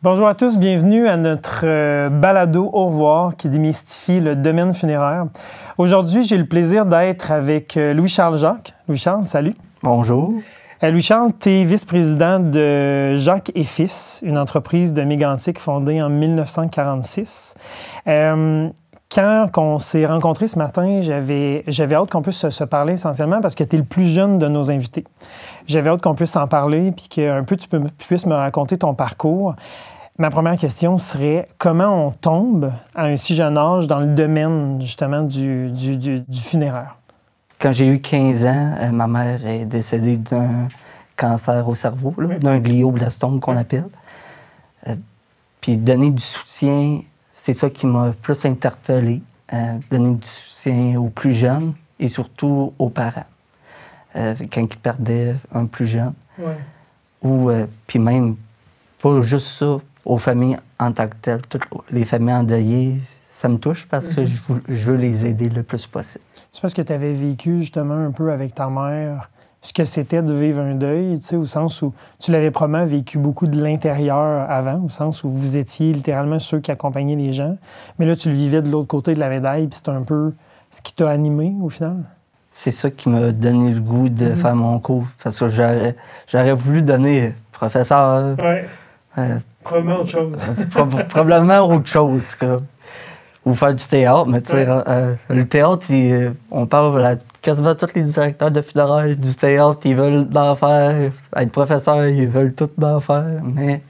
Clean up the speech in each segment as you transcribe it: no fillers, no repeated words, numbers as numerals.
Bonjour à tous, bienvenue à notre balado Au revoir qui démystifie le domaine funéraire. Aujourd'hui, j'ai le plaisir d'être avec Louis-Charles Jacques. Louis-Charles, salut. Bonjour. Louis-Charles, tu es vice-président de Jacques et Fils, une entreprise de mégantique fondée en 1946. Quand on s'est rencontrés ce matin, j'avais hâte qu'on puisse se parler essentiellement parce que tu es le plus jeune de nos invités. J'avais hâte qu'on puisse en parler puis qu'un peu tu puisses me raconter ton parcours. Ma première question serait comment on tombe à un si jeune âge dans le domaine justement du funéraire? Quand j'ai eu 15 ans, ma mère est décédée d'un cancer au cerveau, d'un glioblastome qu'on appelle. Puis donner du soutien, c'est ça qui m'a plus interpellé. Donner du soutien aux plus jeunes et surtout aux parents. Quand ils perdaient un plus jeune. Ouais. Ou, puis même, pas juste ça, aux familles en tant que telles. Toutes les familles endeuillées, ça me touche parce que je veux les aider le plus possible. C'est parce que tu avais vécu justement un peu avec ta mère ce que c'était de vivre un deuil, tu sais, au sens où tu l'avais probablement vécu beaucoup de l'intérieur avant, au sens où vous étiez littéralement ceux qui accompagnaient les gens. Mais là, tu le vivais de l'autre côté de la médaille, puis c'est un peu ce qui t'a animé au final. C'est ça qui m'a donné le goût de faire mon cours. Parce que j'aurais voulu donner professeur. Ouais. Probablement autre chose. Probablement autre chose. Ou faire du théâtre. Mais tu sais, le théâtre, on parle à quasiment tous les directeurs de funérailles du théâtre. Ils veulent en faire. Être professeur, ils veulent tout en faire. Mais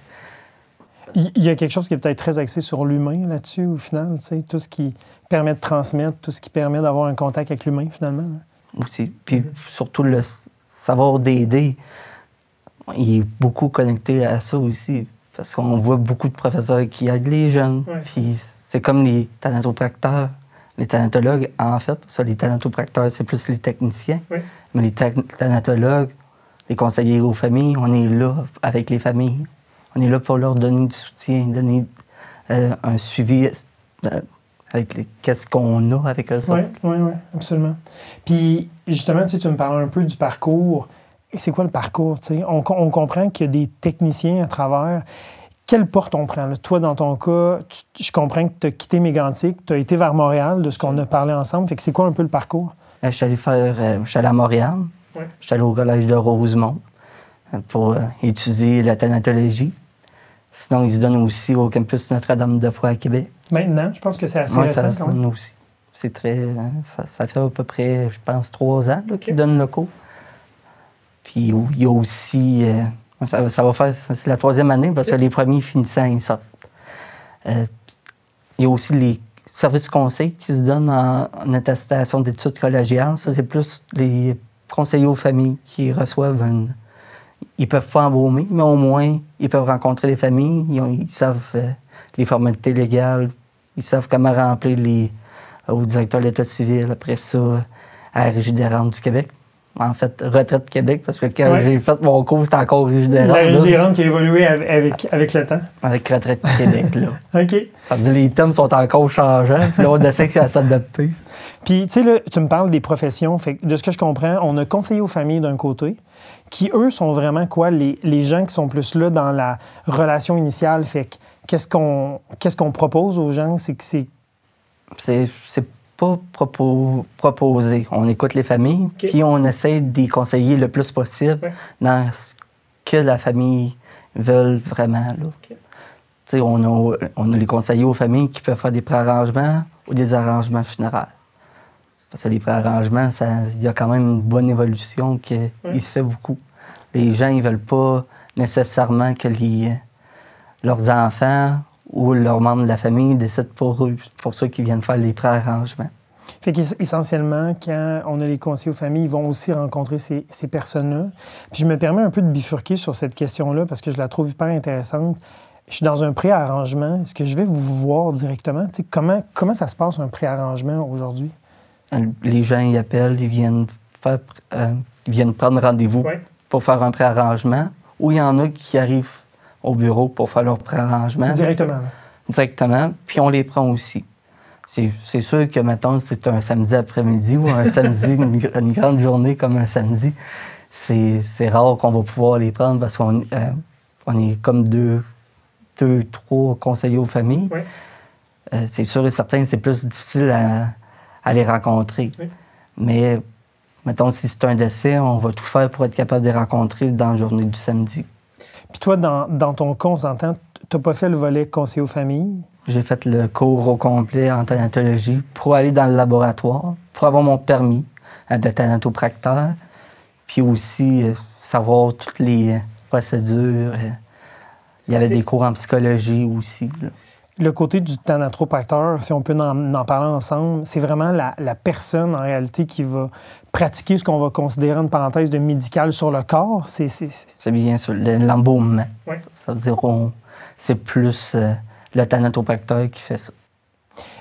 il y a quelque chose qui est peut-être très axé sur l'humain là-dessus, au final. Tu sais, tout ce qui permet de transmettre, tout ce qui permet d'avoir un contact avec l'humain, finalement. Là. Aussi. Puis surtout le savoir d'aider. Il est beaucoup connecté à ça aussi. Parce qu'on voit beaucoup de professeurs qui aident les jeunes. Ouais. Puis c'est comme les thanatopracteurs, les thanatologues, en fait. Ça, les thanatopracteurs, c'est plus les techniciens. Oui. Mais les thanatologues, les conseillers aux familles, on est là avec les familles. On est là pour leur donner du soutien, donner un suivi avec qu'est-ce qu'on a avec eux. Oui, absolument. Puis, justement, tu me parles un peu du parcours. C'est quoi le parcours? On comprend qu'il y a des techniciens à travers. Quelle porte on prend? Là? Toi, dans ton cas, je comprends que tu as quitté Mégantic, tu as été vers Montréal, de ce qu'on a parlé ensemble. Fait que c'est quoi un peu le parcours? Je suis allé à Montréal. Ouais. Je suis allé au collège de Rosemont pour étudier la thanatologie. Sinon, ils se donnent aussi au campus Notre-Dame-de-Foix à Québec. Maintenant, je pense que c'est assez récent. Ça donne aussi. C'est très... Ça fait à peu près, je pense, 3 ans qu'ils donnent le cours. Puis il y a aussi... ça va faire... C'est la 3e année parce que les premiers finissants, ils sortent. Il y a aussi les services conseils qui se donnent en attestation d'études collégiales. Ça, c'est plus les conseillers aux familles qui reçoivent une... Ils peuvent pas embaumer, mais au moins, ils peuvent rencontrer les familles. Ils savent les formalités légales. Ils savent comment remplir au directeur de l'État civil. Après ça, à la Régie des rentes du Québec. En fait, Retraite Québec, parce que quand j'ai fait mon cours, c'était encore Régie des rentes. La Régie des rentes qui a évolué avec le temps. Avec Retraite Québec, là. OK. Ça veut dire que les thèmes sont encore changeants, puis là, on essaie à s'adapter. Puis, tu sais, là, tu me parles des professions. Fait que de ce que je comprends, on a conseillé aux familles d'un côté, qui, eux, sont vraiment quoi? Les gens qui sont plus là dans la relation initiale. Fait que qu'est-ce qu'on propose aux gens? C'est pas proposer. On écoute les familles, puis on essaie de les conseiller le plus possible dans ce que la famille veut vraiment. On a les conseillers aux familles qui peuvent faire des préarrangements ou des arrangements funéraires. Parce que les préarrangements, il y a quand même une bonne évolution qui se fait beaucoup. Les gens, ils veulent pas nécessairement que leurs enfants ou leurs membres de la famille décident pour eux. C'est pour ça qu'ils viennent faire les préarrangements. Fait qu'essentiellement, quand on a les conseillers aux familles, ils vont aussi rencontrer ces personnes-là. Puis je me permets un peu de bifurquer sur cette question-là parce que je la trouve hyper intéressante. Je suis dans un préarrangement. Est-ce que je vais vous voir directement? T'sais, comment ça se passe, un préarrangement aujourd'hui? Les gens y appellent, ils viennent prendre rendez-vous pour faire un préarrangement. Ou il y en a qui arrivent au bureau pour faire leur préarrangement. Directement. Directement, puis on les prend aussi. C'est sûr que, mettons, c'est un samedi après-midi ou un samedi, une grande journée comme un samedi, c'est rare qu'on va pouvoir les prendre parce qu'on est comme deux 2, 3 conseillers aux familles. Oui. C'est sûr et certain que c'est plus difficile à les rencontrer. Oui. Mais, mettons, si c'est un décès, on va tout faire pour être capable de les rencontrer dans la journée du samedi. Puis toi, dans ton cas, on s'entend, tu n'as pas fait le volet conseiller aux familles? J'ai fait le cours au complet en thanatologie pour aller dans le laboratoire, pour avoir mon permis de thanatopracteur, puis aussi savoir toutes les procédures. Il y avait des cours en psychologie aussi, là. Le côté du thanatopracteur, si on peut en parler ensemble, c'est vraiment la personne, en réalité, qui va pratiquer ce qu'on va considérer une parenthèse de médical sur le corps. C'est bien sûr l'embaumement. Oui. Ça veut dire c'est plus le thanatopracteur qui fait ça.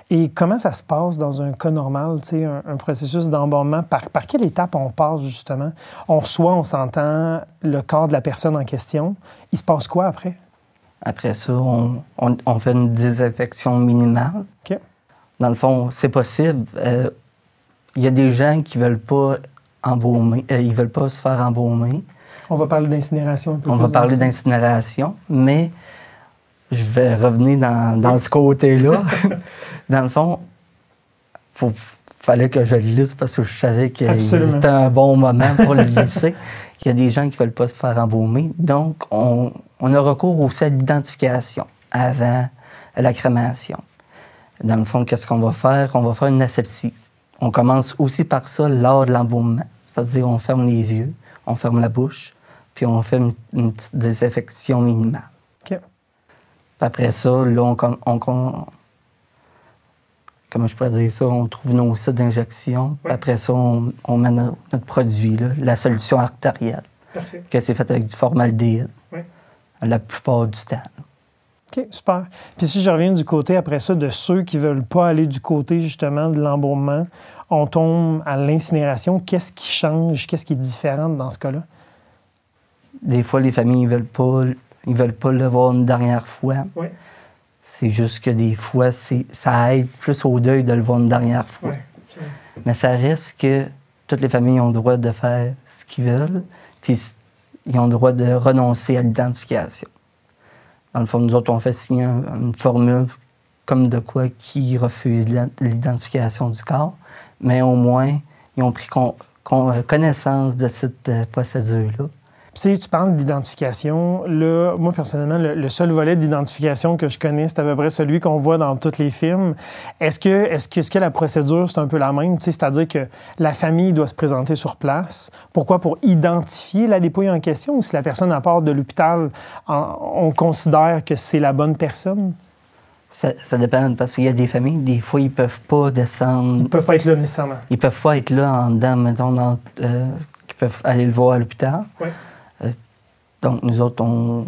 Et comment ça se passe dans un cas normal, tu sais, un processus d'embaumement? Par quelle étape on passe, justement? On reçoit, on s'entend, le corps de la personne en question. Il se passe quoi après? Après ça, on fait une désinfection minimale. OK. Dans le fond, c'est possible. Il y a des gens qui ne veulent pas embaumer, ils veulent pas se faire embaumer. On va parler d'incinération un peu plus. On va parler d'incinération, mais je vais revenir dans ce côté-là. Dans le fond, il fallait que je le lisse parce que je savais que c'était un bon moment pour le lisser. Il y a des gens qui ne veulent pas se faire embaumer. Donc, on a recours aussi à l'identification avant la crémation. Dans le fond, qu'est-ce qu'on va faire? On va faire une asepsie. On commence aussi par ça lors de l'embaumement. C'est-à-dire, on ferme les yeux, on ferme la bouche, puis on fait une petite désinfection minimale. OK. Après ça, là, comment je pourrais dire ça? On trouve nos sites d'injection. Oui. Après ça, on met notre produit, là, la solution artérielle. Parfait. Que c'est fait avec du formaldéhyde. Oui. La plupart du temps. OK, super. Puis si je reviens du côté, après ça, de ceux qui ne veulent pas aller du côté, justement, de l'embaumement, on tombe à l'incinération. Qu'est-ce qui change? Qu'est-ce qui est différent dans ce cas-là? Des fois, les familles ils veulent pas le voir une dernière fois. Oui. C'est juste que des fois, ça aide plus au deuil de le voir une dernière fois. Oui. Okay. Mais ça reste que toutes les familles ont le droit de faire ce qu'ils veulent, puis ils ont le droit de renoncer à l'identification. Dans le fond, nous autres, on fait signer une formule comme de quoi qui refuse l'identification du corps, mais au moins, ils ont pris connaissance de cette procédure-là. Tu sais, tu parles d'identification. Là, moi, personnellement, le seul volet d'identification que je connais, c'est à peu près celui qu'on voit dans tous les films. Est-ce que la procédure, c'est un peu la même? Tu sais, c'est-à-dire que la famille doit se présenter sur place. Pourquoi? Pour identifier la dépouille en question, ou si la personne à part de l'hôpital, on considère que c'est la bonne personne? Ça dépend, parce qu'il y a des familles, des fois, ils peuvent pas descendre. Ils peuvent pas être là nécessairement. Ils peuvent pas être là en dedans, mettons, qui peuvent aller le voir à l'hôpital. Oui. Donc, nous autres, on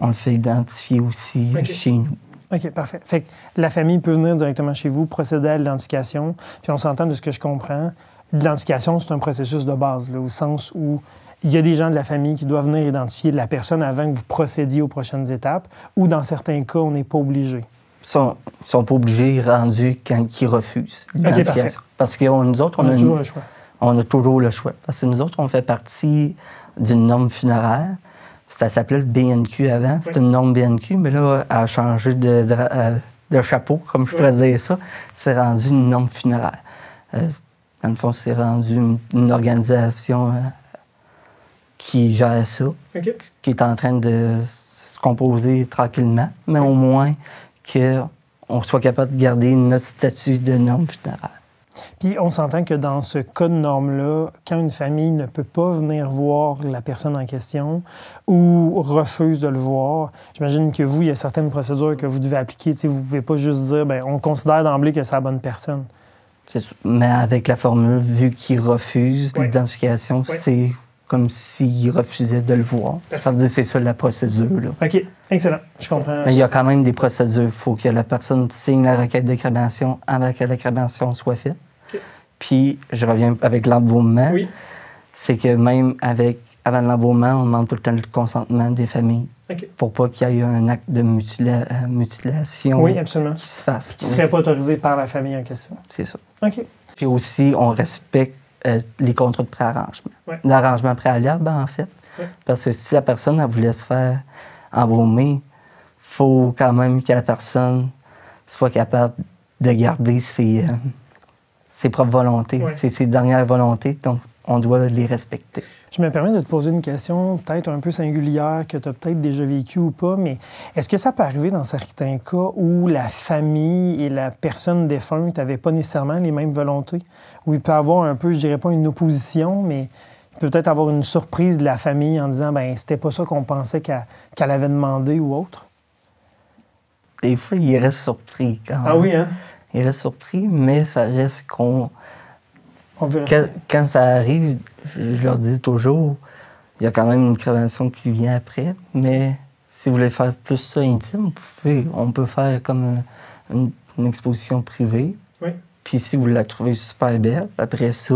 le fait identifier aussi chez nous. OK, parfait. Fait que la famille peut venir directement chez vous, procéder à l'identification. Puis on s'entend de ce que je comprends. L'identification, c'est un processus de base, là, au sens où il y a des gens de la famille qui doivent venir identifier la personne avant que vous procédiez aux prochaines étapes, ou dans certains cas, on n'est pas obligé. Ils sont pas obligés, rendus quand ils refusent l'identification. Parce que nous autres, on a toujours le choix. On a toujours le choix. Parce que nous autres, on fait partie d'une norme funéraire. Ça s'appelait le BNQ avant. C'était une norme BNQ, mais là, elle a changé de chapeau, comme je pourrais dire ça. C'est rendu une norme funéraire. Dans le fond, c'est rendu une organisation qui gère ça, qui est en train de se composer tranquillement, mais au moins qu'on soit capable de garder notre statut de norme funéraire. Puis on s'entend que dans ce cas de norme-là, quand une famille ne peut pas venir voir la personne en question ou refuse de le voir, j'imagine que vous, il y a certaines procédures que vous devez appliquer. Vous ne pouvez pas juste dire, bien, on considère d'emblée que c'est la bonne personne. C'est sûr. Mais avec la formule, vu qu'ils refusent l'identification, c'est comme s'ils refusaient de le voir. Ça veut dire que c'est ça la procédure. Là. OK, excellent. Je comprends. Mais il y a quand même des procédures. Il faut que la personne signe la requête de crémation avant que la crémation soit faite. Okay. Puis, je reviens avec l'embaumement. Oui. C'est que même avant l'embaumement, on demande tout le temps le consentement des familles. Okay. Pour pas qu'il y ait un acte de mutilation qui se fasse. Qui ne serait pas autorisé par la famille en question. C'est ça. OK. Puis aussi, on respecte les contrats de préarrangement. D'arrangement préalable, en fait. Parce que si la personne elle voulait se faire embaumer, il faut quand même que la personne soit capable de garder ses propres volontés, ses dernières volontés, donc on doit les respecter. Je me permets de te poser une question peut-être un peu singulière que tu as peut-être déjà vécue ou pas, mais est-ce que ça peut arriver dans certains cas où la famille et la personne défunte n'avaient pas nécessairement les mêmes volontés? Où il peut y avoir un peu, je dirais pas une opposition, mais il peut peut-être avoir une surprise de la famille en disant « ben c'était pas ça qu'on pensait qu'elle avait demandé ou autre ». Des fois, il reste surpris quand même. Ah oui, hein? Il reste surpris, mais ça reste qu'on... Quand ça arrive, je leur dis toujours, il y a quand même une crémation qui vient après, mais si vous voulez faire plus ça intime, on peut faire comme une exposition privée. Oui. Puis si vous la trouvez super belle, après ça,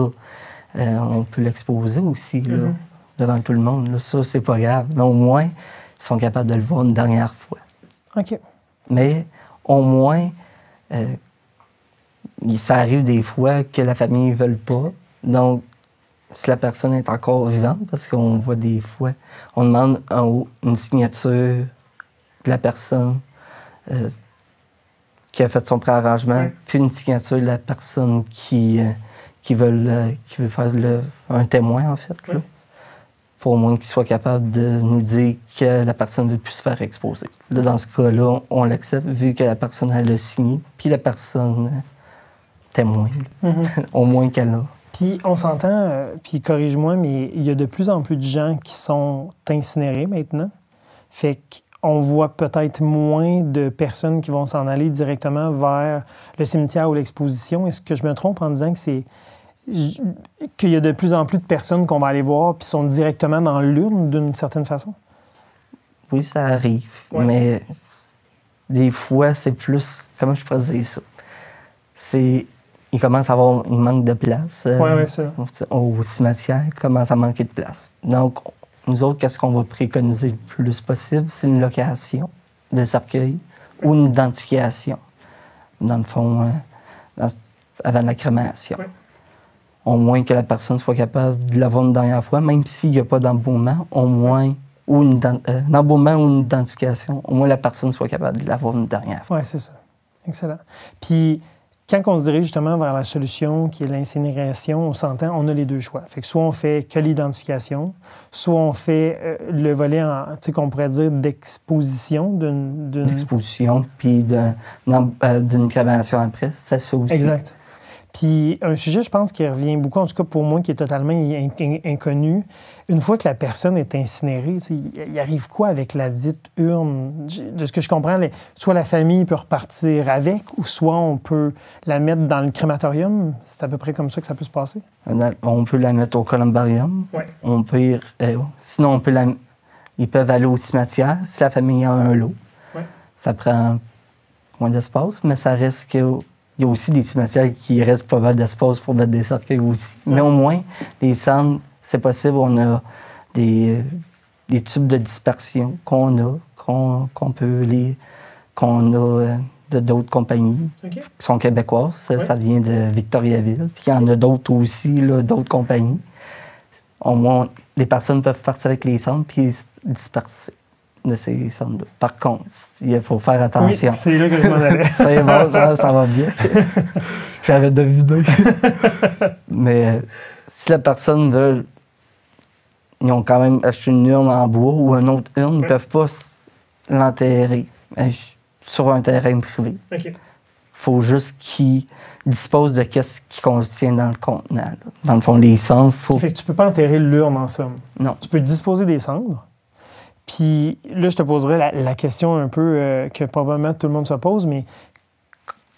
on peut l'exposer aussi là, devant tout le monde. Là, ça, c'est pas grave, mais au moins, ils sont capables de le voir une dernière fois. OK. Mais au moins... ça arrive des fois que la famille ne veut pas. Donc, si la personne est encore vivante, parce qu'on voit des fois, on demande en haut une signature de la personne qui a fait son préarrangement, puis une signature de la personne qui veut faire un témoin, en fait. Là, pour au moins qu'il soit capable de nous dire que la personne ne veut plus se faire exposer. Là, dans ce cas-là, on l'accepte vu que la personne elle a signé, puis la personne témoin, au moins qu'elle a. Puis on s'entend, puis corrige-moi, mais il y a de plus en plus de gens qui sont incinérés maintenant. Fait qu'on voit peut-être moins de personnes qui vont s'en aller directement vers le cimetière ou l'exposition. Est-ce que je me trompe en disant que qu'il y a de plus en plus de personnes qu'on va aller voir puis sont directement dans l'urne d'une certaine façon? Oui, ça arrive, mais des fois, c'est plus... Comment je pourrais dire ça? Il commence à avoir... Il manque de place. Au cimetière, il commence à manquer de place. Donc, nous autres, qu'est-ce qu'on va préconiser le plus possible? C'est une location de cercueil ou une identification, dans le fond, avant la crémation. Oui. Au moins que la personne soit capable de l'avoir une dernière fois, même s'il n'y a pas d'embaumement, au moins, ou un embaumement ou une identification, au moins la personne soit capable de l'avoir une dernière fois. Oui, c'est ça. Excellent. Puis, quand on se dirige justement vers la solution qui est l'incinération, on s'entend, on a les deux choix. Fait que soit on fait que l'identification, soit on fait le volet, qu'on pourrait dire, d'exposition d'une... D'exposition, puis d'une crémation après, ça se fait aussi. Exact. Puis un sujet, je pense, qui revient beaucoup, en tout cas pour moi, qui est totalement inconnu. Une fois que la personne est incinérée, il arrive quoi avec la dite urne? De ce que je comprends, soit la famille peut repartir avec, ou soit on peut la mettre dans le crématorium. C'est à peu près comme ça que ça peut se passer? On peut la mettre au columbarium. Oui. On peut sinon, ils peuvent aller au cimetière si la famille a un lot. Oui. Ça prend moins d'espace, mais ça reste que... Il y a aussi des cimetières qui restent pas mal d'espace pour mettre des cercueils aussi. Mais au moins, les cendres, c'est possible. On a des tubes de dispersion qu'on a d'autres compagnies qui sont québécoises. Ça vient de Victoriaville. Puis il y en a d'autres aussi, d'autres compagnies. Au moins, les personnes peuvent partir avec les cendres puis disperser de ces cendres-là. Par contre, il faut faire attention. Oui, c'est là que je m'en allais. C'est bon, ça va bien. J'avais deviné. Mais si la personne veut... Ils ont quand même acheté une urne en bois ou une autre urne, ils ne peuvent pas l'enterrer sur un terrain privé. Il faut juste qu'ils disposent de ce qui contient dans le contenant. Là. Dans le fond, les cendres, Fait que tu ne peux pas enterrer l'urne en somme. Non. Tu peux disposer des cendres. Puis là, je te poserai la question un peu que probablement tout le monde se pose, mais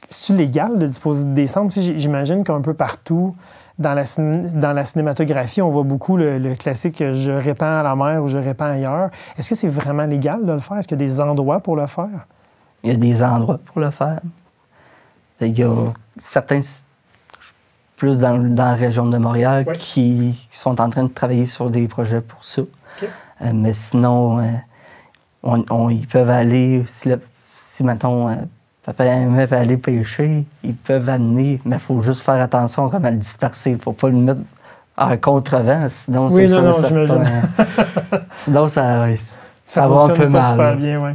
c'est-tu légal de disposer des cendres? Tu sais, j'imagine qu'un peu partout, dans la cinématographie, on voit beaucoup le classique « je répands à la mer » ou « je répands ailleurs ». Est-ce que c'est vraiment légal de le faire? Est-ce qu'il y a des endroits pour le faire? Il y a des endroits pour le faire. Il y a certains, plus dans la région de Montréal, qui sont en train de travailler sur des projets pour ça. Mais sinon, ils peuvent aller, si mettons, papa et maman peuvent aller pêcher, ils peuvent amener, mais il faut juste faire attention comme à le disperser. Il ne faut pas le mettre en contrevent, sinon j'imagine. sinon ça va un peu fonctionne mal. Pas super bien, oui.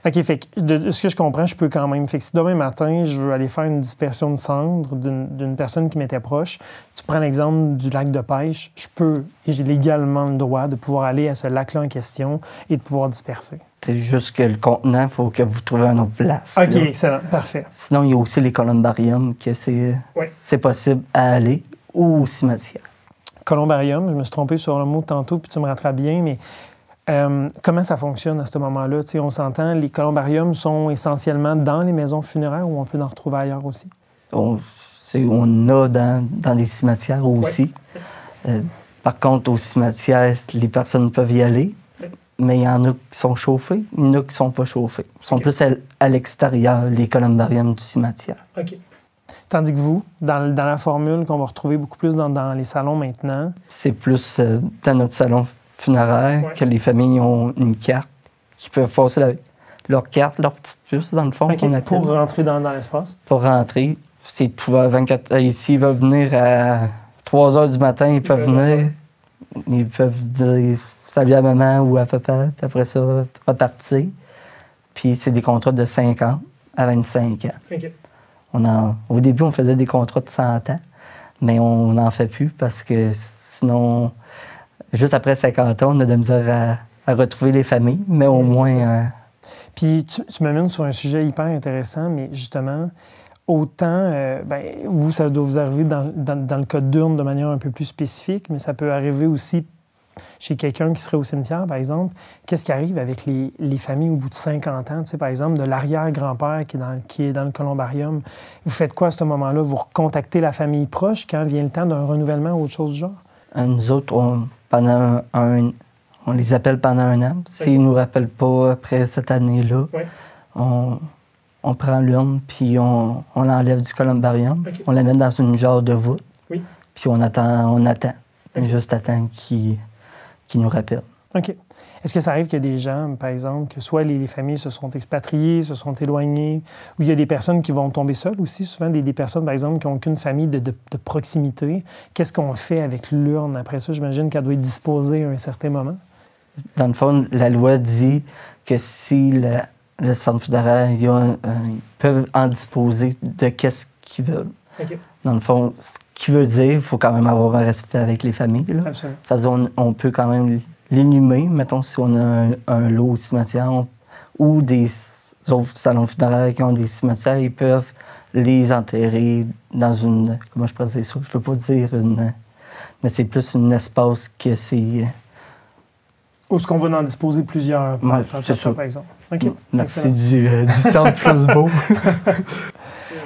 OK, fait que de ce que je comprends, je peux quand même. Fait que si demain matin, je veux aller faire une dispersion de cendres d'une personne qui m'était proche, tu prends l'exemple du lac de pêche, je peux, et j'ai légalement le droit de pouvoir aller à ce lac-là en question et de pouvoir disperser. C'est juste que le contenant, il faut que vous trouviez une autre place. OK, là. excellent, parfait. Sinon, il y a aussi les columbariums, que c'est possible à aller, ou au cimetière. Columbarium, je me suis trompé sur le mot tantôt, puis tu me rattrapes bien, mais comment ça fonctionne à ce moment-là? T'sais, on s'entend, les columbariums sont essentiellement dans les maisons funéraires ou on peut en retrouver ailleurs aussi? On a dans des cimetières aussi. Par contre, au cimetière, les personnes peuvent y aller, mais il y en a qui sont chauffés, il y en a qui ne sont pas chauffés. Ils sont plus à l'extérieur, les columbariums du cimetière. OK. Tandis que vous, dans la formule qu'on va retrouver beaucoup plus dans les salons maintenant... C'est plus dans notre salon funéraire que les familles ont une carte qui peuvent passer leur carte, leur petite puce, dans le fond. Okay, pour rentrer dans l'espace? Pour rentrer. C'est tout à 24 heures. S'ils veulent venir à 3 heures du matin, ils peuvent venir. Ils peuvent dire salut à maman ou à papa, puis après ça, repartir. Puis c'est des contrats de 50 à 25 ans. Okay. Au début, on faisait des contrats de 100 ans, mais on n'en fait plus parce que sinon, juste après 50 ans, on a de la misère à retrouver les familles, mais au moins... Puis tu m'amènes sur un sujet hyper intéressant, mais justement, autant, vous, ça doit vous arriver dans le cas d'urne de manière un peu plus spécifique, mais ça peut arriver aussi chez quelqu'un qui serait au cimetière, par exemple. Qu'est-ce qui arrive avec les familles au bout de 50 ans, tu sais, par exemple, de l'arrière-grand-père qui est dans le columbarium? Vous faites quoi à ce moment-là? Vous recontactez la famille proche quand vient le temps d'un renouvellement ou autre chose du genre? Nous autres, on les appelle pendant un an. S'ils ne nous rappellent pas après cette année-là, on prend l'urne puis on l'enlève du columbarium. Okay. On la met dans une jarre de voûte. Oui. Puis on attend. Okay. Juste attend qu'ils nous rappellent. OK. Est-ce que ça arrive qu'il y a des gens, par exemple, que soit les familles se sont expatriées, se sont éloignées, ou il y a des personnes qui vont tomber seules aussi, souvent des personnes, par exemple, qui n'ont qu'une famille de proximité. Qu'est-ce qu'on fait avec l'urne? Après ça, j'imagine qu'elle doit être disposée à un certain moment. Dans le fond, la loi dit que si le centre funéraire, ils peuvent en disposer de qu'est-ce qu'ils veulent. Okay. Dans le fond, ce qui veut dire qu'il faut quand même avoir un respect avec les familles. Là. Absolument. Ça veut dire on peut quand même l'inhumer, mettons, si on a un lot au cimetière ou des autres salons funéraires qui ont des cimetières, ils peuvent les enterrer dans une... Comment je pourrais dire ça? Je ne peux pas dire une... Mais c'est plus un espace que c'est... Ou est-ce qu'on va en disposer plusieurs, c'est ça. Par exemple? Okay. Merci du temps plus beau.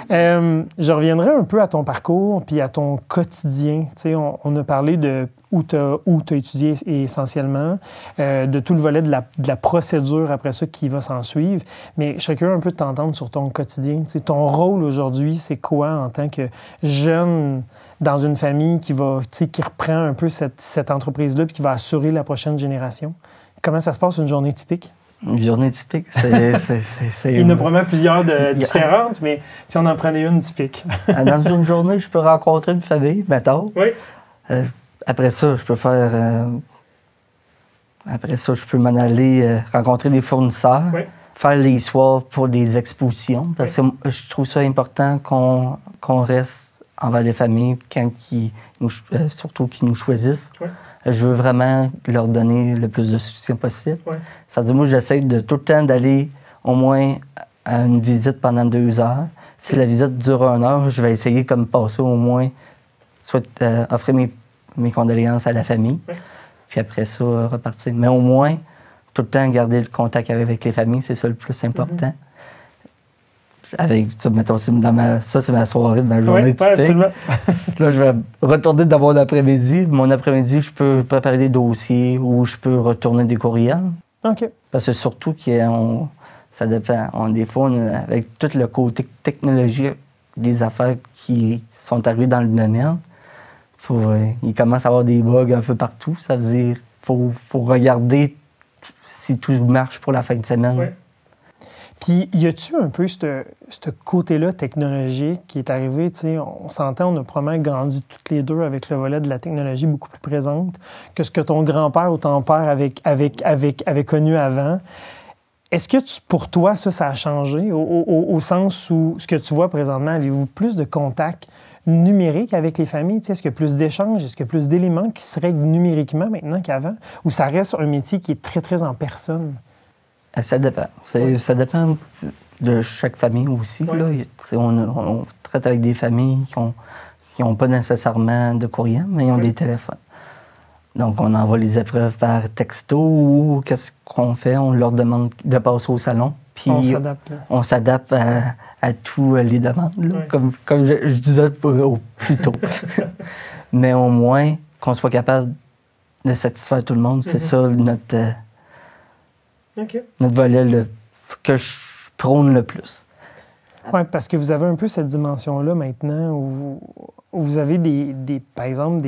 Je reviendrai un peu à ton parcours puis à ton quotidien. Tu sais, on a parlé de où tu as étudié essentiellement, de tout le volet de la procédure après ça qui va s'en suivre. Mais je serais curieux un peu de t'entendre sur ton quotidien. Tu sais, ton rôle aujourd'hui, c'est quoi en tant que jeune dans une famille qui reprend un peu cette entreprise-là puis qui va assurer la prochaine génération? Comment ça se passe une journée typique? Une journée typique, c'est... Il y en a probablement plusieurs différentes, mais si on en prenait une typique. Dans une journée, je peux rencontrer une famille, mettons. Oui. Après ça, je peux faire... Après ça, je peux m'en aller rencontrer des fournisseurs, faire les soirs pour des expositions, parce que je trouve ça important qu'on reste envers les familles, surtout qu'ils nous choisissent. Oui. Je veux vraiment leur donner le plus de soutien possible. Ouais. Ça veut dire, moi, j'essaie de tout le temps d'aller au moins à une visite pendant 2 heures. Si la visite dure 1 heure, je vais essayer comme passer au moins, soit offrir mes condoléances à la famille, puis après ça, repartir. Mais au moins, tout le temps garder le contact avec les familles, c'est ça le plus important. Avec, mettons, c'est ma soirée dans la journée typique. Absolument. Là, je vais retourner dans mon après-midi. Mon après-midi, je peux préparer des dossiers ou je peux retourner des courriels. OK. Parce que surtout ça dépend. Des fois, avec tout le côté technologique des affaires qui sont arrivées dans le domaine, il commence à avoir des bugs un peu partout. Ça veut dire qu'il faut regarder si tout marche pour la fin de semaine. Ouais. Puis, y a-tu un peu ce côté-là technologique qui est arrivé? On s'entend, on a probablement grandi toutes les deux avec le volet de la technologie beaucoup plus présente que ce que ton grand-père ou ton père avait connu avant. Est-ce que pour toi, ça a changé au sens où ce que tu vois présentement, avez-vous plus de contacts numériques avec les familles? Est-ce qu'il y a plus d'échanges? Est-ce qu'il y a plus d'éléments qui se règlent numériquement maintenant qu'avant? Ou ça reste un métier qui est très, très en personne? Ça dépend. Ça dépend de chaque famille aussi. Ouais. Là. On traite avec des familles qui n'ont pas nécessairement de courriel, mais ils ont des téléphones. Donc, on envoie les épreuves par texto ou qu'est-ce qu'on fait? On leur demande de passer au salon. Puis on s'adapte à tous les demandes, là, comme je disais plus tôt. Mais au moins, qu'on soit capable de satisfaire tout le monde, c'est ça notre volet que je prône le plus. Oui, parce que vous avez un peu cette dimension-là maintenant où vous avez, par exemple,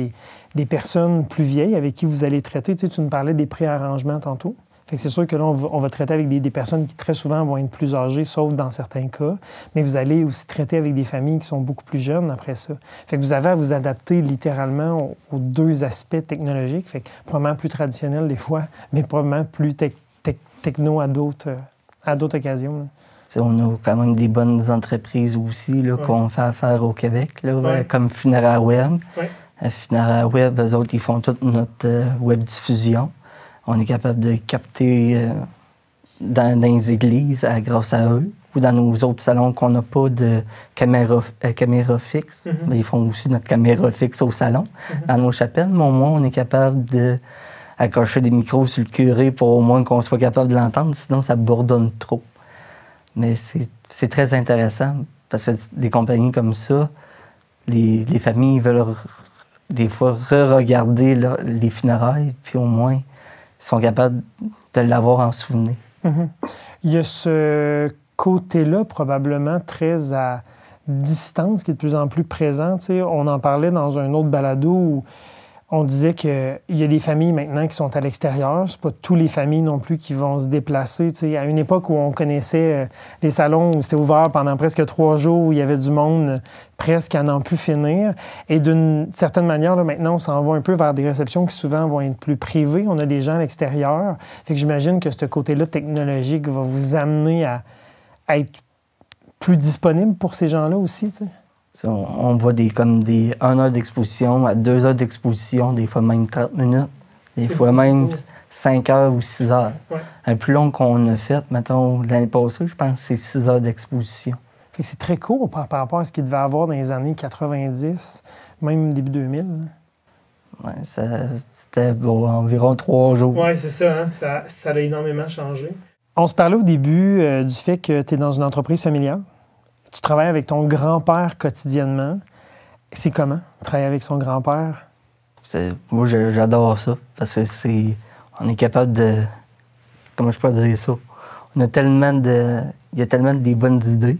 des personnes plus vieilles avec qui vous allez traiter. Tu nous parlais des préarrangements tantôt. Fait que c'est sûr que là, on va traiter avec des personnes qui, très souvent, vont être plus âgées, sauf dans certains cas. Mais vous allez aussi traiter avec des familles qui sont beaucoup plus jeunes après ça. Fait que vous avez à vous adapter littéralement aux deux aspects technologiques. Fait que probablement plus traditionnels des fois, mais probablement plus techno à d'autres occasions. Là. On a quand même des bonnes entreprises aussi là, qu'on fait affaire au Québec, là, comme Funéraire Web. Funéraire Web, eux autres, ils font toute notre web diffusion. On est capable de capter dans les églises grâce à eux ou dans nos autres salons qu'on n'a pas de caméra fixe. Mais ils font aussi notre caméra fixe au salon, dans nos chapelles. Mais au moins, on est capable d'accrocher des micros sur le curé pour au moins qu'on soit capable de l'entendre. Sinon, ça bourdonne trop. Mais c'est très intéressant parce que des compagnies comme ça, les familles veulent des fois re-regarder les funérailles, puis au moins, ils sont capables de l'avoir en souvenir. Il y a ce côté-là probablement très à distance qui est de plus en plus présent. T'sais, on en parlait dans un autre balado où on disait qu'il y a des familles maintenant qui sont à l'extérieur. C'est pas toutes les familles non plus qui vont se déplacer. T'sais, à une époque où on connaissait les salons où c'était ouvert pendant presque 3 jours, où il y avait du monde presque à n'en plus finir. Et d'une certaine manière, là, maintenant, on s'en va un peu vers des réceptions qui souvent vont être plus privées. On a des gens à l'extérieur. Fait que j'imagine que ce côté-là technologique va vous amener à être plus disponible pour ces gens-là aussi. T'sais. On voit comme des 1 heure d'exposition à 2 heures d'exposition, des fois même 30 minutes, des fois même 5 heures ou 6 heures. Un plus long qu'on a fait, mettons, l'année passée, je pense que c'est 6 heures d'exposition. C'est très court par rapport à ce qu'il devait avoir dans les années 90, même début 2000. Oui, c'était environ 3 jours. Oui, c'est ça, hein? Ça a énormément changé. On se parlait au début du fait que tu es dans une entreprise familiale. Tu travailles avec ton grand-père quotidiennement. C'est comment, travailler avec son grand-père? Moi, j'adore ça, parce que on est capable de... Comment je peux dire ça? Il y a tellement des bonnes idées.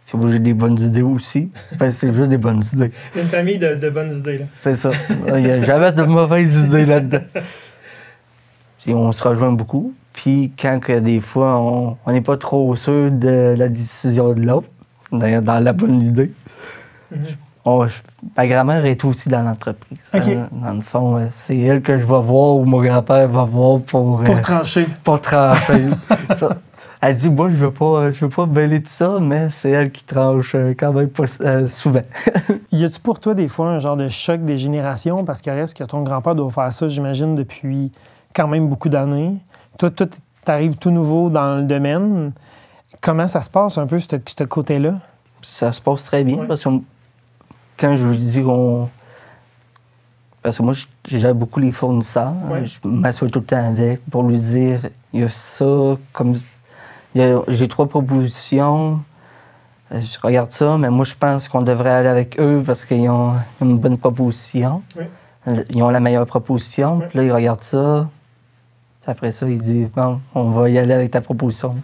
Puis moi, j'ai des bonnes idées aussi. C'est juste des bonnes idées. Une famille de bonnes idées, là. C'est ça. Il n'y a jamais de mauvaises idées là-dedans. Puis on se rejoint beaucoup. Puis quand que des fois, on n'est pas trop sûr de la décision de l'autre, dans la bonne idée. Ma grand-mère est aussi dans l'entreprise. Okay. Dans le fond, c'est elle que je vais voir ou mon grand-père va voir pour trancher. Pour trancher. Elle dit, moi, je veux pas mêler tout ça, mais c'est elle qui tranche quand même pas souvent. Y a-tu pour toi des fois un genre de choc des générations? Parce qu'il reste que ton grand-père doit faire ça, j'imagine, depuis quand même beaucoup d'années. Toi, t'arrives tout nouveau dans le domaine. Comment ça se passe un peu, ce côté-là? Ça se passe très bien, parce que quand je lui dis parce que moi, je gère beaucoup les fournisseurs. Je m'assois tout le temps avec pour lui dire, il y a ça, j'ai 3 propositions, je regarde ça, mais moi, je pense qu'on devrait aller avec eux parce qu'ils ont une bonne proposition. Ils ont la meilleure proposition. Puis là, ils regardent ça. Après ça, ils disent, bon, on va y aller avec ta proposition.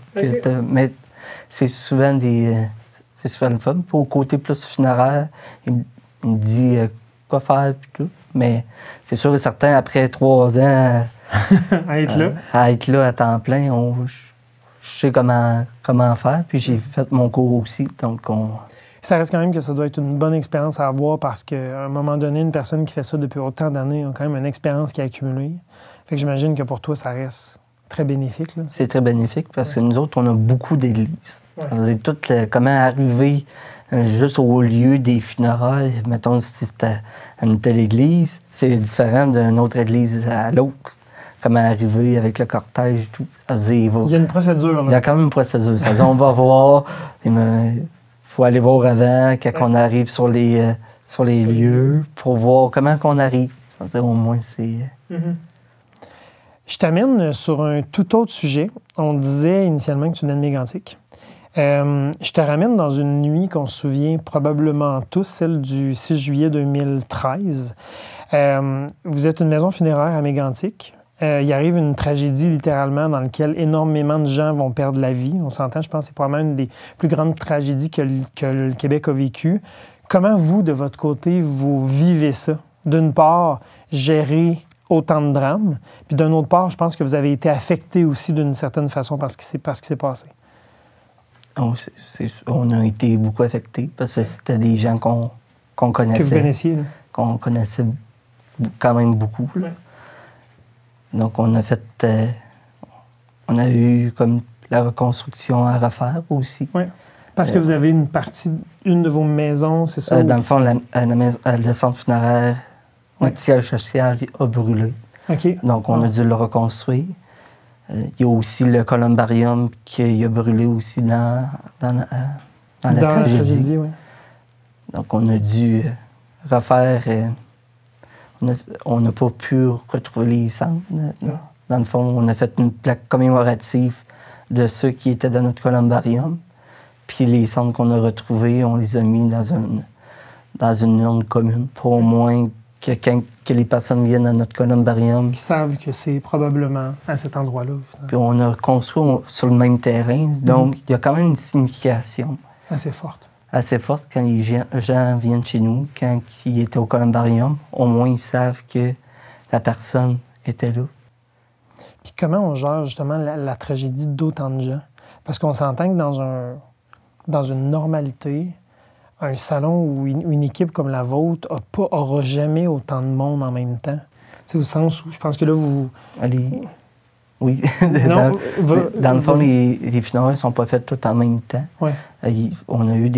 Mais c'est souvent le fun. Puis au côté plus funéraire, il me dit quoi faire, puis tout. Mais c'est sûr et certain, après 3 ans... à être là. À être là à temps plein, je sais comment faire. Puis j'ai fait mon cours aussi, donc Ça reste quand même que ça doit être une bonne expérience à avoir parce qu'à un moment donné, une personne qui fait ça depuis autant d'années a quand même une expérience qui a accumulée. Fait que j'imagine que pour toi, ça reste très bénéfique. Là. C'est très bénéfique parce que nous autres, on a beaucoup d'églises. Ça veut dire tout comment arriver juste au lieu des funérailles. Mettons, si c'était à une telle église, c'est différent d'une autre église à l'autre. Comment arriver avec le cortège et tout. Ça veut dire, il y a une procédure. Là. Il y a quand même une procédure. Ça veut dire, on va voir. Il faut aller voir avant, quand on arrive sur les lieux, pour voir comment qu'on arrive. Ça veut dire, au moins, c'est... Je t'amène sur un tout autre sujet. On disait initialement que tu venais de Mégantic. Je te ramène dans une nuit qu'on se souvient probablement tous, celle du 6 juillet 2013. Vous êtes une maison funéraire à Mégantic. Il arrive une tragédie littéralement dans laquelle énormément de gens vont perdre la vie. On s'entend, je pense que c'est probablement une des plus grandes tragédies que le Québec a vécues. Comment vous, de votre côté, vous vivez ça? D'une part, gérer autant de drames, puis d'une autre part, je pense que vous avez été affecté aussi d'une certaine façon par ce qui s'est passé. On a été beaucoup affectés parce que c'était des gens qu'on connaissait. Que vous connaissiez. Là. Qu'on connaissait quand même beaucoup. Là. Donc, on a eu comme la reconstruction à refaire aussi. Oui. Parce que vous avez une de vos maisons, c'est ça? Dans le fond, le centre funéraire, notre siège social a brûlé. OK. Donc, on a dû le reconstruire. Il y a aussi le columbarium qui a brûlé aussi dans la tragédie. Oui. Donc, on a dû refaire... on n'a pas pu retrouver les cendres. Dans le fond, on a fait une plaque commémorative de ceux qui étaient dans notre columbarium. Puis les cendres qu'on a retrouvées, on les a mis dans une urne commune pour au moins que les personnes viennent à notre columbarium. Ils savent que c'est probablement à cet endroit-là. Finalement. Puis on a construit sur le même terrain. Donc, il y a quand même une signification. Assez forte. Assez forte quand les gens viennent chez nous, quand ils étaient au columbarium, au moins ils savent que la personne était là. Puis comment on gère justement la tragédie d'autant de gens? Parce qu'on s'entend que dans une normalité, un salon ou une équipe comme la vôtre aura jamais autant de monde en même temps. C'est au sens où je pense que là, vous... Oui. Non, dans le fond, les funérailles ne sont pas faites toutes en même temps. Ouais. On a eu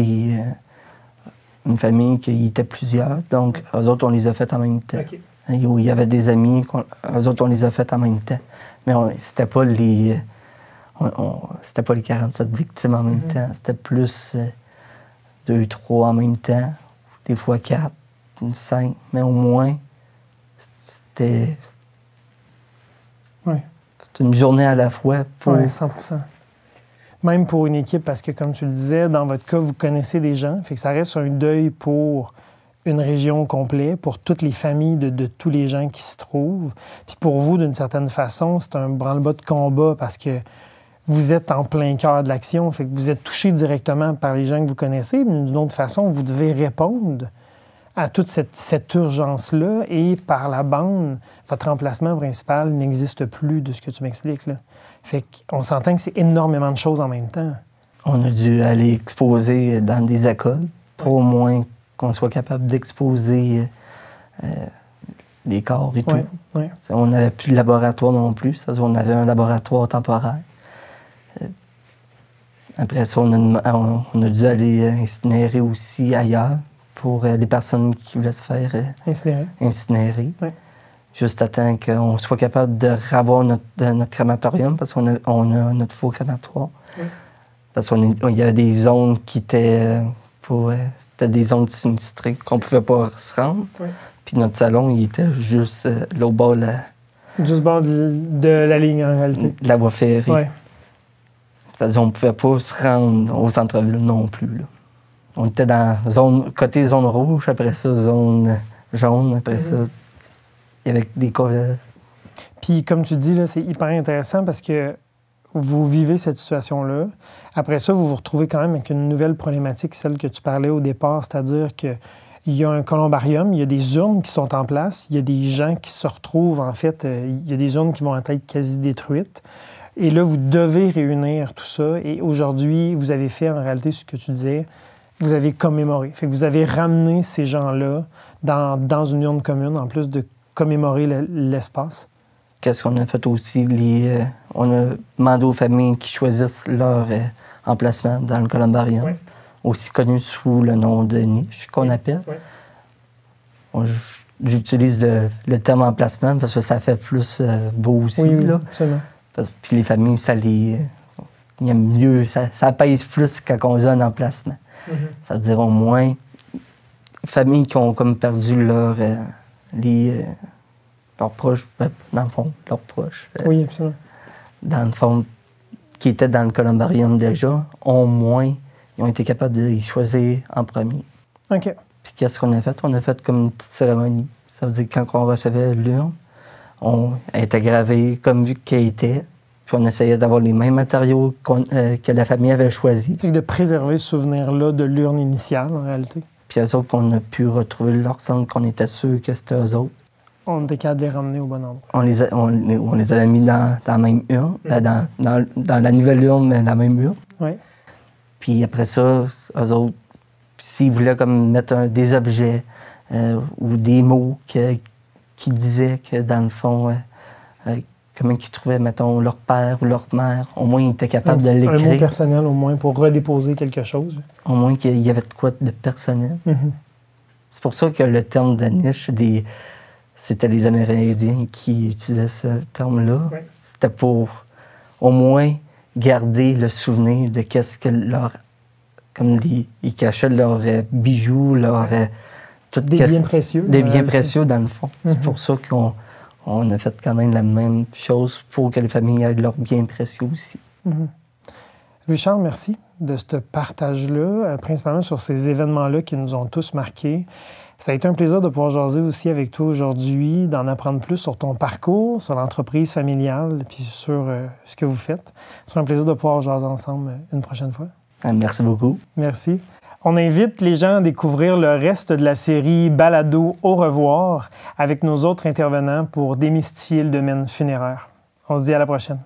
une famille qui était plusieurs, donc eux autres, on les a faites en même temps. Okay. Il y avait des amis, eux autres, on les a faites en même temps. Mais c'était pas les 47 victimes en même temps. C'était plus 2, 3 en même temps, des fois 4, 5, mais au moins, c'était... Oui. C'est une journée à la fois pour... Oui, 100%. Même pour une équipe, parce que, comme tu le disais, dans votre cas, vous connaissez des gens, fait que ça reste un deuil pour une région complète, pour toutes les familles de tous les gens qui s'y trouvent. Puis pour vous, d'une certaine façon, c'est un branle-bas de combat parce que vous êtes en plein cœur de l'action, fait que vous êtes touché directement par les gens que vous connaissez, mais d'une autre façon, vous devez répondre à toute cette urgence-là et par la bande, votre emplacement principal n'existe plus de ce que tu m'expliques, là. Fait qu'on s'entend que c'est énormément de choses en même temps. On a dû aller exposer dans des écoles pour au moins qu'on soit capable d'exposer les corps et tout. Oui. On n'avait plus de laboratoire non plus. Ça, on avait un laboratoire temporaire. Après ça, on a dû aller incinérer aussi ailleurs pour les personnes qui voulaient se faire incinérer. Oui. Juste à temps qu'on soit capable de revoir notre crématorium, parce qu'on a notre faux crématoire. Oui. Parce qu'il y avait des zones qui étaient... c'était des zones sinistrées qu'on ne pouvait pas se rendre. Oui. Puis notre salon, il était juste là au bord juste au bord de la ligne, en réalité. De la voie ferrée. Oui. C'est-à-dire qu'on ne pouvait pas se rendre au centre-ville non plus, là. On était dans côté zone rouge, après ça, zone jaune, après ça, il y avait des cas. Puis, comme tu dis, là, c'est hyper intéressant parce que vous vivez cette situation-là. Après ça, vous vous retrouvez quand même avec une nouvelle problématique, celle que tu parlais au départ, c'est-à-dire qu'il y a un columbarium, il y a des urnes qui sont en place, il y a des gens qui se retrouvent, en fait, il y a des urnes qui vont être quasi détruites. Et là, vous devez réunir tout ça. Et aujourd'hui, vous avez fait, en réalité, ce que tu disais, vous avez commémoré. Fait que vous avez ramené ces gens-là dans une urne commune, en plus de commémorer l'espace. qu'est-ce qu'on a fait aussi? On a demandé aux familles qui choisissent leur emplacement dans le columbarium, Oui. aussi connu sous le nom de niche, qu'on appelle. Oui. J'utilise le terme emplacement parce que ça fait plus beau aussi. Oui, là. absolument. Puis les familles, ça les... Il y a mieux, ça pèse plus quand on a un emplacement. Ça veut dire au moins, les familles qui ont comme perdu leurs proches, dans le fond, leurs proches. Oui, absolument. Dans le fond, qui étaient dans le columbarium déjà, au moins, ils ont été capables de les choisir en premier. OK. Puis qu'est-ce qu'on a fait? On a fait comme une petite cérémonie. Ça veut dire que quand on recevait l'urne, elle était gravée comme vu qu'elle était. Puis on essayait d'avoir les mêmes matériaux que la famille avait choisis. Fait que de préserver ce souvenir-là de l'urne initiale, en réalité. Puis eux autres, qu'on a pu retrouver leur centre, qu'on était sûr que c'était eux autres. On était capable de les ramener au bon endroit. On les a mis dans la même urne, dans la nouvelle urne, mais dans la même urne. Oui. Puis après ça, eux autres, s'ils voulaient comme mettre des objets ou des mots qui disaient que, dans le fond, comment ils trouvaient, mettons, leur père ou leur mère, au moins ils étaient capables de l'écrire. Un mot personnel, au moins, pour redéposer quelque chose. Au moins qu'il y avait de quoi de personnel. C'est pour ça que le terme de niche, c'était les Amérindiens qui utilisaient ce terme-là. Oui. C'était pour au moins garder le souvenir de qu'est-ce que leur... Comme ils cachaient leurs bijoux, des biens précieux. Des biens précieux, dans le fond. C'est pour ça qu'on a fait quand même la même chose pour que les familles aient leurs biens précieux aussi. Louis-Charles, merci de ce partage-là, principalement sur ces événements-là qui nous ont tous marqués. Ça a été un plaisir de pouvoir jaser aussi avec toi aujourd'hui, d'en apprendre plus sur ton parcours, sur l'entreprise familiale, puis sur ce que vous faites. Ce sera un plaisir de pouvoir jaser ensemble une prochaine fois. Merci beaucoup. Merci. On invite les gens à découvrir le reste de la série Balado Au revoir avec nos autres intervenants pour démystifier le domaine funéraire. On se dit à la prochaine.